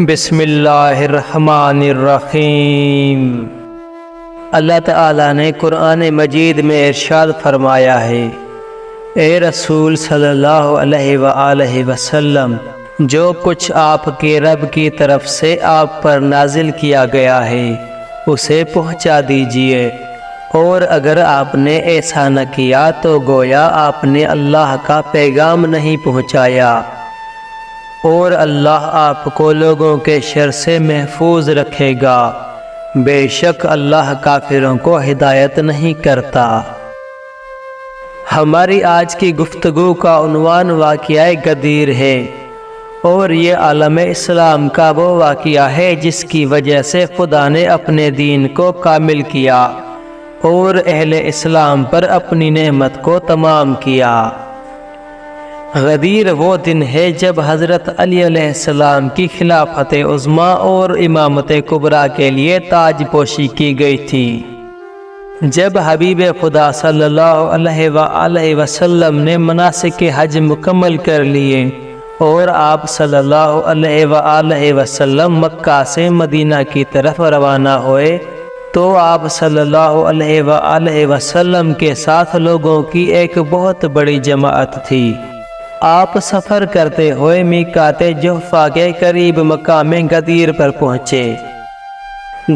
بسم اللہ الرحمن الرحیم۔ اللہ تعالیٰ نے قرآن مجید میں ارشاد فرمایا ہے، اے رسول صلی اللہ علیہ وآلہ وسلم، جو کچھ آپ کے رب کی طرف سے آپ پر نازل کیا گیا ہے اسے پہنچا دیجئے، اور اگر آپ نے ایسا نہ کیا تو گویا آپ نے اللہ کا پیغام نہیں پہنچایا، اور اللہ آپ کو لوگوں کے شر سے محفوظ رکھے گا۔ بے شک اللہ کافروں کو ہدایت نہیں کرتا۔ ہماری آج کی گفتگو کا عنوان واقعہ غدیر ہے، اور یہ عالم اسلام کا وہ واقعہ ہے جس کی وجہ سے خدا نے اپنے دین کو کامل کیا اور اہل اسلام پر اپنی نعمت کو تمام کیا۔ غدیر وہ دن ہے جب حضرت علی علیہ السلام کی خلافت عظمیٰ اور امامت کبریٰ کے لیے تاج پوشی کی گئی تھی۔ جب حبیب خدا صلی اللہ علیہ وآلہ وسلم نے مناسک حج مکمل کر لیے اور آپ صلی اللہ علیہ وآلہ وسلم مکہ سے مدینہ کی طرف روانہ ہوئے تو آپ صلی اللہ علیہ وآلہ وسلم کے ساتھ لوگوں کی ایک بہت بڑی جماعت تھی۔ آپ سفر کرتے ہوئے میقات جحفہ کے قریب مقام غدیر پر پہنچے۔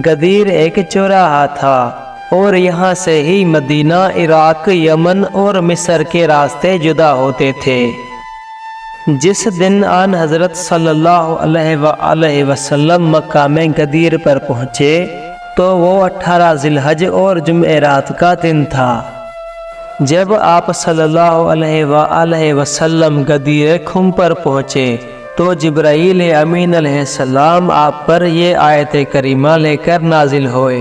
غدیر ایک چوراہا تھا اور یہاں سے ہی مدینہ، عراق، یمن اور مصر کے راستے جدا ہوتے تھے۔ جس دن آن حضرت صلی اللہ علیہ وآلہ وسلم مقام غدیر پر پہنچے تو وہ 18 ذی الحج اور جمعرات کا دن تھا۔ جب آپ صلی اللہ علیہ وآلہ وسلم غدیر خم پر پہنچے تو جبرائیل امین علیہ السلام آپ پر یہ آیت کریمہ لے کر نازل ہوئے،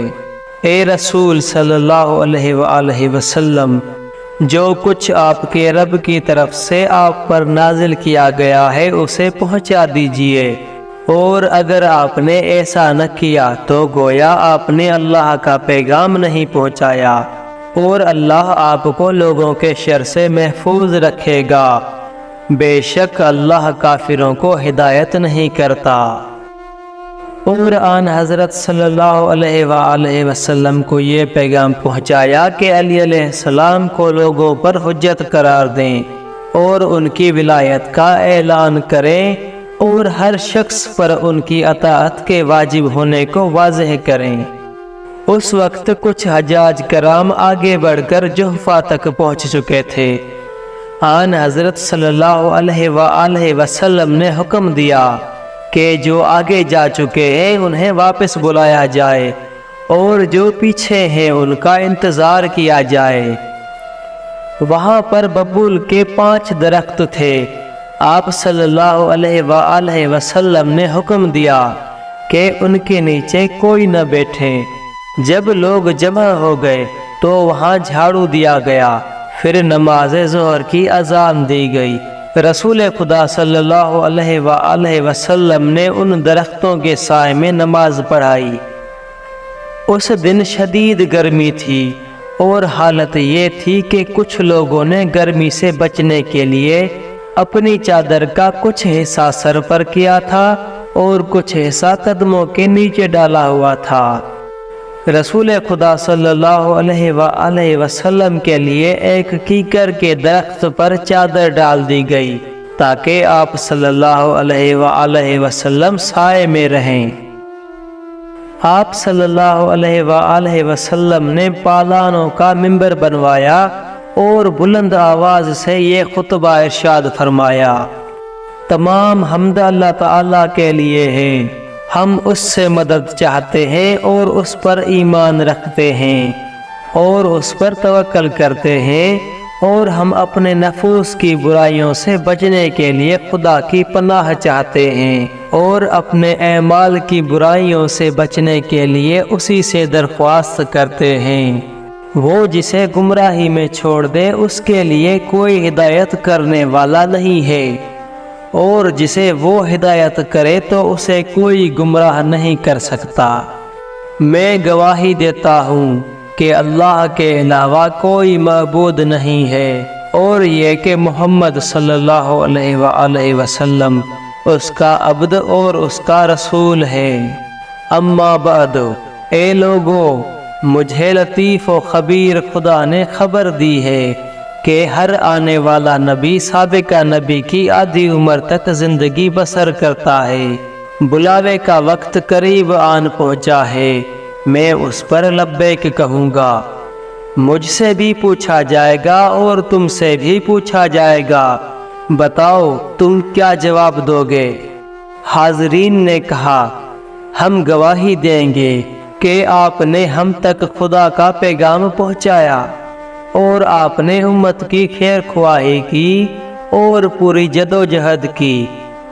اے رسول صلی اللہ علیہ وآلہ وسلم، جو کچھ آپ کے رب کی طرف سے آپ پر نازل کیا گیا ہے اسے پہنچا دیجئے، اور اگر آپ نے ایسا نہ کیا تو گویا آپ نے اللہ کا پیغام نہیں پہنچایا، اور اللہ آپ کو لوگوں کے شر سے محفوظ رکھے گا۔ بے شک اللہ کافروں کو ہدایت نہیں کرتا۔ اور آن حضرت صلی اللہ علیہ وآلہ وسلم کو یہ پیغام پہنچایا کہ علی علیہ السلام کو لوگوں پر حجت قرار دیں اور ان کی ولایت کا اعلان کریں، اور ہر شخص پر ان کی اطاعت کے واجب ہونے کو واضح کریں۔ اس وقت کچھ حجاج کرام آگے بڑھ کر جحفہ تک پہنچ چکے تھے۔ آن حضرت صلی اللہ علیہ وآلہ وسلم نے حکم دیا کہ جو آگے جا چکے ہیں انہیں واپس بلایا جائے، اور جو پیچھے ہیں ان کا انتظار کیا جائے۔ وہاں پر ببول کے 5 درخت تھے۔ آپ صلی اللہ علیہ وآلہ وسلم نے حکم دیا کہ ان کے نیچے کوئی نہ بیٹھے۔ جب لوگ جمع ہو گئے تو وہاں جھاڑو دیا گیا، پھر نماز ظہر کی اذان دی گئی۔ رسول خدا صلی اللہ علیہ وآلہ وسلم نے ان درختوں کے سائے میں نماز پڑھائی۔ اس دن شدید گرمی تھی اور حالت یہ تھی کہ کچھ لوگوں نے گرمی سے بچنے کے لیے اپنی چادر کا کچھ حصہ سر پر کیا تھا اور کچھ حصہ قدموں کے نیچے ڈالا ہوا تھا۔ رسول خدا صلی اللہ علیہ وآلہ وسلم کے لیے ایک کیکر کے درخت پر چادر ڈال دی گئی تاکہ آپ صلی اللہ علیہ وآلہ وسلم سائے میں رہیں۔ آپ صلی اللہ علیہ وآلہ وسلم نے پالانوں کا منبر بنوایا اور بلند آواز سے یہ خطبہ ارشاد فرمایا، تمام حمد اللہ تعالیٰ کے لیے ہے، ہم اس سے مدد چاہتے ہیں اور اس پر ایمان رکھتے ہیں اور اس پر توکل کرتے ہیں، اور ہم اپنے نفوس کی برائیوں سے بچنے کے لیے خدا کی پناہ چاہتے ہیں اور اپنے اعمال کی برائیوں سے بچنے کے لیے اسی سے درخواست کرتے ہیں۔ وہ جسے گمراہی میں چھوڑ دے اس کے لیے کوئی ہدایت کرنے والا نہیں ہے، اور جسے وہ ہدایت کرے تو اسے کوئی گمراہ نہیں کر سکتا۔ میں گواہی دیتا ہوں کہ اللہ کے علاوہ کوئی معبود نہیں ہے، اور یہ کہ محمد صلی اللہ علیہ وآلہ وسلم اس کا عبد اور اس کا رسول ہے۔ اما بعد، اے لوگو، مجھے لطیف و خبیر خدا نے خبر دی ہے کہ ہر آنے والا نبی سابقہ نبی کی آدھی عمر تک زندگی بسر کرتا ہے۔ بلاوے کا وقت قریب آن پہنچا ہے، میں اس پر لبیک کہوں گا۔ مجھ سے بھی پوچھا جائے گا اور تم سے بھی پوچھا جائے گا، بتاؤ تم کیا جواب دو گے؟ حاضرین نے کہا، ہم گواہی دیں گے کہ آپ نے ہم تک خدا کا پیغام پہنچایا اور آپ نے امت کی خیر خواہی کی اور پوری جدوجہد کی۔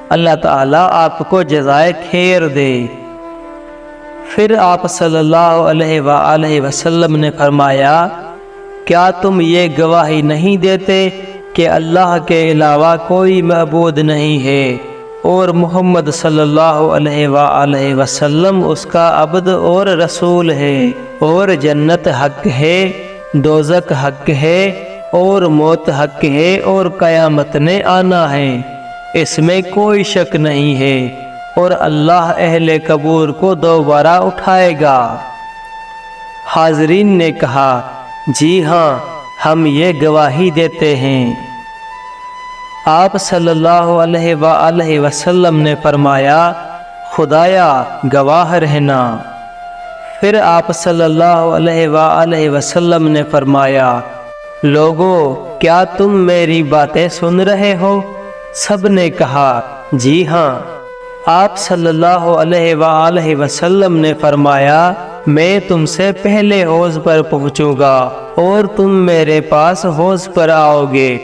اللہ تعالیٰ آپ کو جزائے خیر دے۔ پھر آپ صلی اللہ علیہ وآلہ وسلم نے فرمایا، کیا تم یہ گواہی نہیں دیتے کہ اللہ کے علاوہ کوئی معبود نہیں ہے اور محمد صلی اللہ علیہ وآلہ وسلم اس کا عبد اور رسول ہے، اور جنت حق ہے، دوزخ حق ہے، اور موت حق ہے، اور قیامت نے آنا ہے، اس میں کوئی شک نہیں ہے، اور اللہ اہل قبور کو دوبارہ اٹھائے گا؟ حاضرین نے کہا، جی ہاں، ہم یہ گواہی دیتے ہیں۔ آپ صلی اللہ علیہ وآلہ وسلم نے فرمایا، خدایا گواہ رہنا۔ پھر آپ صلی اللہ علیہ وآلہ وسلم نے فرمایا، لوگو، کیا تم میری باتیں سن رہے ہو؟ سب نے کہا، جی ہاں۔ آپ صلی اللہ علیہ وآلہ وسلم نے فرمایا، میں تم سے پہلے حوض پر پہنچوں گا اور تم میرے پاس حوض پر آؤ گے۔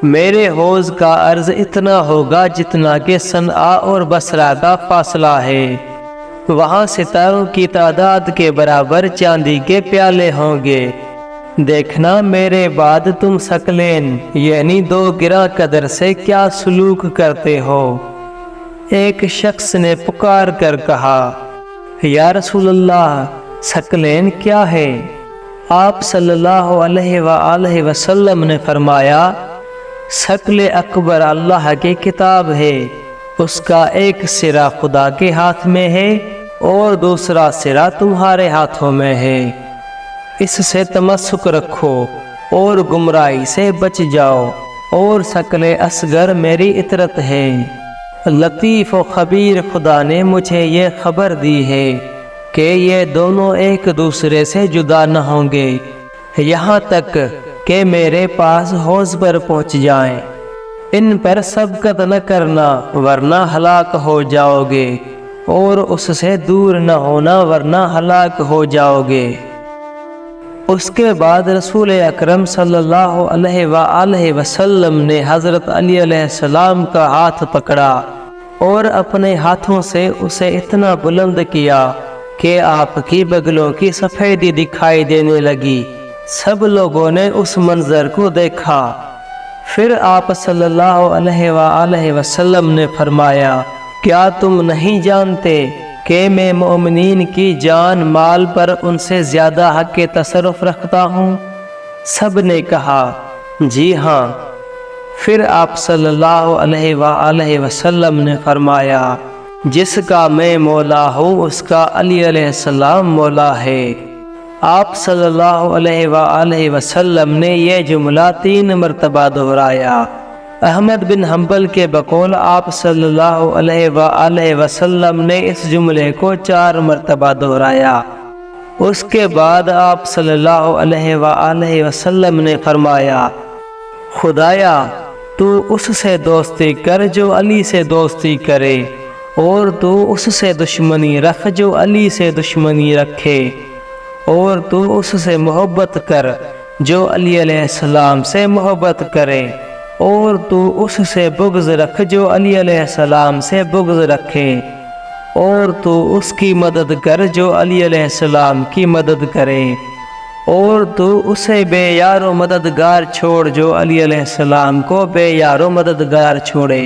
میرے حوض کا عرض اتنا ہوگا جتنا کہ صنعاء اور بصرہ کا فاصلہ ہے۔ وہاں ستاروں کی تعداد کے برابر چاندی کے پیالے ہوں گے۔ دیکھنا میرے بعد تم ثقلین یعنی دو گراں قدر سے کیا سلوک کرتے ہو۔ ایک شخص نے پکار کر کہا، یا رسول اللہ، ثقلین کیا ہے؟ آپ صلی اللہ علیہ وآلہ وسلم نے فرمایا، ثقل اکبر اللہ کی کتاب ہے، اس کا ایک سرا خدا کے ہاتھ میں ہے اور دوسرا سرا تمہارے ہاتھوں میں ہے، اس سے تمسک رکھو اور گمراہی سے بچ جاؤ، اور ثقل اصغر میری اطرت ہے۔ لطیف و خبیر خدا نے مجھے یہ خبر دی ہے کہ یہ دونوں ایک دوسرے سے جدا نہ ہوں گے یہاں تک کہ میرے پاس حوض پر پہنچ جائیں۔ ان پر سبقت نہ کرنا ورنہ ہلاک ہو جاؤ گے، اور اس سے دور نہ ہونا ورنہ ہلاک ہو جاؤ گے۔ اس کے بعد رسول اکرم صلی اللہ علیہ وآلہ وسلم نے حضرت علی علیہ السلام کا ہاتھ پکڑا اور اپنے ہاتھوں سے اسے اتنا بلند کیا کہ آپ کی بغلوں کی سفیدی دکھائی دینے لگی۔ سب لوگوں نے اس منظر کو دیکھا۔ پھر آپ صلی اللہ علیہ وآلہ وسلم نے فرمایا، کیا تم نہیں جانتے کہ میں مومنین کی جان مال پر ان سے زیادہ حق کے تصرف رکھتا ہوں؟ سب نے کہا، جی ہاں۔ پھر آپ صلی اللہ علیہ وآلہ وسلم نے فرمایا، جس کا میں مولا ہوں اس کا علی علیہ السلام مولا ہے۔ آپ صلی اللہ علیہ وآلہ وسلم نے یہ جملہ 3 مرتبہ دہرایا۔ احمد بن حنبل کے بقول آپ صلی اللہ علیہ وآلہ وسلم نے اس جملے کو 4 مرتبہ دہرایا۔ اس کے بعد آپ صلی اللہ علیہ وآلہ وسلم نے فرمایا، خدایا تو اس سے دوستی کر جو علی سے دوستی کرے، اور تو اس سے دشمنی رکھ جو علی سے دشمنی رکھے، اور تو اس سے محبت کر جو علی علیہ السلام سے محبت کرے، اور تو اس سے بغض رکھ جو علی علیہ السلام سے بغض رکھے، اور تو اس کی مدد کر جو علی علیہ السلام کی مدد کرے، اور تو اسے بے یار و مددگار چھوڑ جو علی علیہ السلام کو بے یار و مددگار چھوڑے،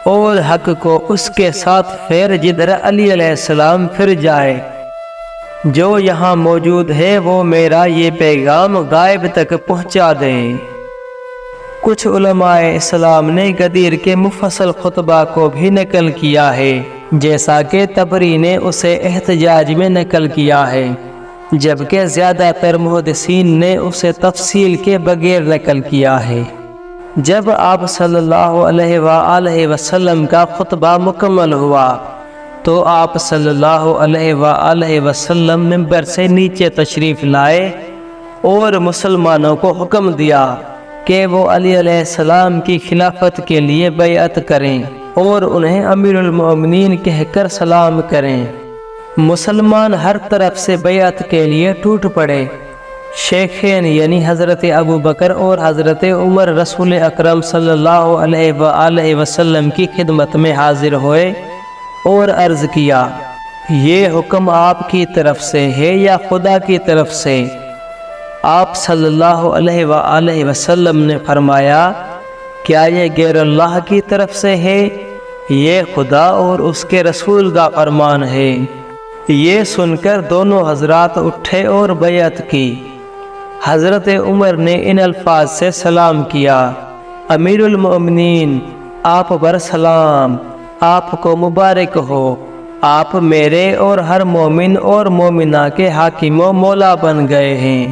اور حق کو اس کے ساتھ پھیر جدھر علی علیہ السلام پھر جائے۔ جو یہاں موجود ہے وہ میرا یہ پیغام غائب تک پہنچا دے۔ کچھ علماء اسلام نے غدیر کے مفصل خطبہ کو بھی نقل کیا ہے، جیسا کہ طبری نے اسے احتجاج میں نقل کیا ہے، جبکہ زیادہ تر محدثین نے اسے تفصیل کے بغیر نقل کیا ہے۔ جب آپ صلی اللہ علیہ وآلہ وسلم کا خطبہ مکمل ہوا تو آپ صلی اللہ علیہ وآلہ وسلم منبر سے نیچے تشریف لائے اور مسلمانوں کو حکم دیا کہ وہ علی علیہ السلام کی خلافت کے لیے بیعت کریں اور انہیں امیر المومنین کہہ کر سلام کریں۔ مسلمان ہر طرف سے بیعت کے لیے ٹوٹ پڑے۔ شیخین یعنی حضرت ابو بکر اور حضرت عمر رسول اکرم صلی اللہ علیہ وآلہ وسلم کی خدمت میں حاضر ہوئے اور عرض کیا، یہ حکم آپ کی طرف سے ہے یا خدا کی طرف سے؟ آپ صلی اللہ علیہ وآلہ وسلم نے فرمایا، کیا یہ غیر اللہ کی طرف سے ہے؟ یہ خدا اور اس کے رسول کا فرمان ہے۔ یہ سن کر دونوں حضرات اٹھے اور بیعت کی۔ حضرت عمر نے ان الفاظ سے سلام کیا، امیر المومنین آپ پر سلام، آپ کو مبارک ہو، آپ میرے اور ہر مومن اور مومنہ کے حاکم و مولا بن گئے ہیں۔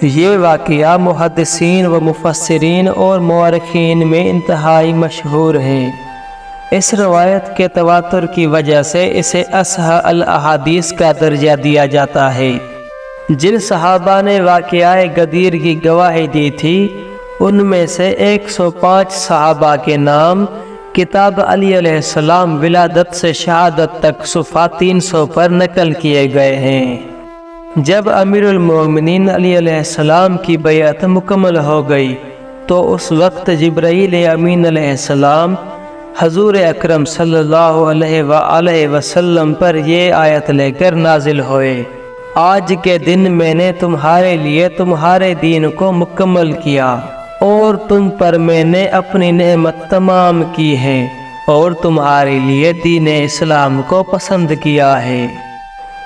یہ واقعہ محدثین و مفسرین اور مورخین میں انتہائی مشہور ہے۔ اس روایت کے تواتر کی وجہ سے اسے اصح الاحادیث کا درجہ دیا جاتا ہے۔ جن صحابہ نے واقعہ غدیر کی گواہی دی تھی ان میں سے 105 صحابہ کے نام کتاب علی علیہ السلام ولادت سے شہادت تک صفحہ 300 پر نقل کیے گئے ہیں۔ جب امیر المومنین علی علیہ السلام کی بیعت مکمل ہو گئی تو اس وقت جبرائیل امین علیہ السلام حضور اکرم صلی اللہ علیہ وآلہ وسلم پر یہ آیت لے کر نازل ہوئے، آج کے دن میں نے تمہارے لیے تمہارے دین کو مکمل کیا اور تم پر میں نے اپنی نعمت تمام کی ہے اور تمہارے لیے دین اسلام کو پسند کیا ہے۔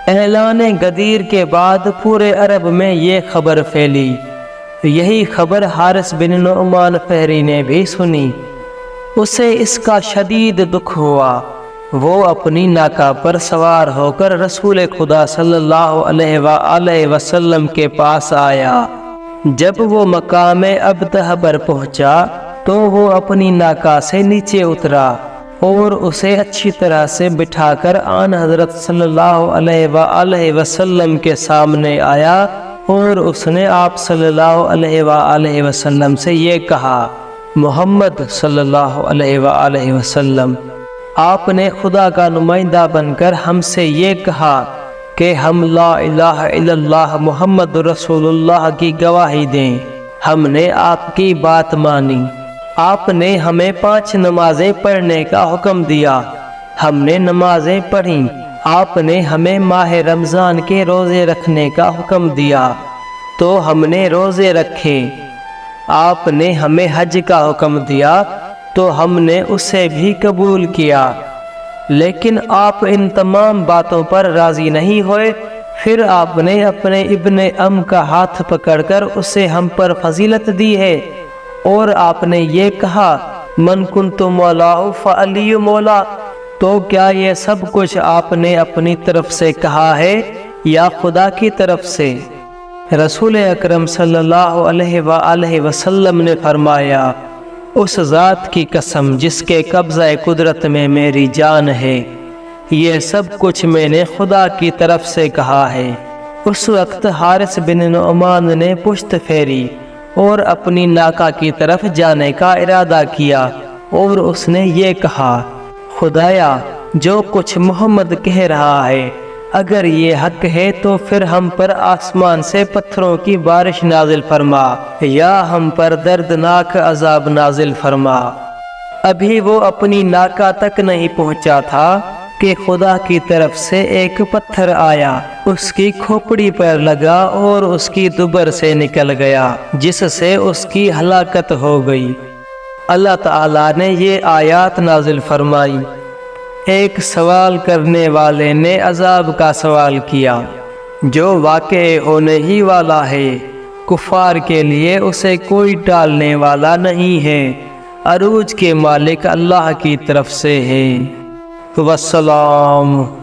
اعلان غدیر کے بعد پورے عرب میں یہ خبر پھیلی۔ یہی خبر حارث بن نعمان فہری نے بھی سنی۔ اسے اس کا شدید دکھ ہوا۔ وہ اپنی ناکہ پر سوار ہو کر رسول خدا صلی اللہ علیہ وآلہ وسلم کے پاس آیا۔ جب وہ مقام ابتہ پر پہنچا تو وہ اپنی ناکہ سے نیچے اترا اور اسے اچھی طرح سے بٹھا کر آن حضرت صلی اللہ علیہ وآلہ وسلم کے سامنے آیا اور اس نے آپ صلی اللہ علیہ وآلہ وسلم سے یہ کہا، محمد صلی اللہ علیہ وآلہ وسلم، آپ نے خدا کا نمائندہ بن کر ہم سے یہ کہا کہ ہم لا الہ الا اللہ محمد رسول اللہ کی گواہی دیں۔ ہم نے آپ کی بات مانی۔ آپ نے ہمیں 5 نمازیں پڑھنے کا حکم دیا، ہم نے نمازیں پڑھیں۔ آپ نے ہمیں ماہ رمضان کے روزے رکھنے کا حکم دیا تو ہم نے روزے رکھے۔ آپ نے ہمیں حج کا حکم دیا تو ہم نے اسے بھی قبول کیا۔ لیکن آپ ان تمام باتوں پر راضی نہیں ہوئے۔ پھر آپ نے اپنے ابن ام کا ہاتھ پکڑ کر اسے ہم پر فضیلت دی ہے اور آپ نے یہ کہا، من کنت مولاہ فعلی مولا۔ تو کیا یہ سب کچھ آپ نے اپنی طرف سے کہا ہے یا خدا کی طرف سے؟ رسول اکرم صلی اللہ علیہ وآلہ وسلم نے فرمایا، اس ذات کی قسم جس کے قبضہ قدرت میں میری جان ہے، یہ سب کچھ میں نے خدا کی طرف سے کہا ہے۔ اس وقت حارث بن نعمان نے پشت پھیری اور اپنی ناکہ کی طرف جانے کا ارادہ کیا اور اس نے یہ کہا، خدایا جو کچھ محمد کہہ رہا ہے اگر یہ حق ہے تو پھر ہم پر آسمان سے پتھروں کی بارش نازل فرما یا ہم پر دردناک عذاب نازل فرما۔ ابھی وہ اپنی ناکہ تک نہیں پہنچا تھا کہ خدا کی طرف سے ایک پتھر آیا، اس کی کھوپڑی پر لگا اور اس کی دبر سے نکل گیا، جس سے اس کی ہلاکت ہو گئی۔ اللہ تعالیٰ نے یہ آیات نازل فرمائی۔ ایک سوال کرنے والے نے عذاب کا سوال کیا جو واقع ہونے ہی والا ہے، کفار کے لیے اسے کوئی ٹالنے والا نہیں ہے۔ عروج کے مالک اللہ کی طرف سے ہے۔ والسلام۔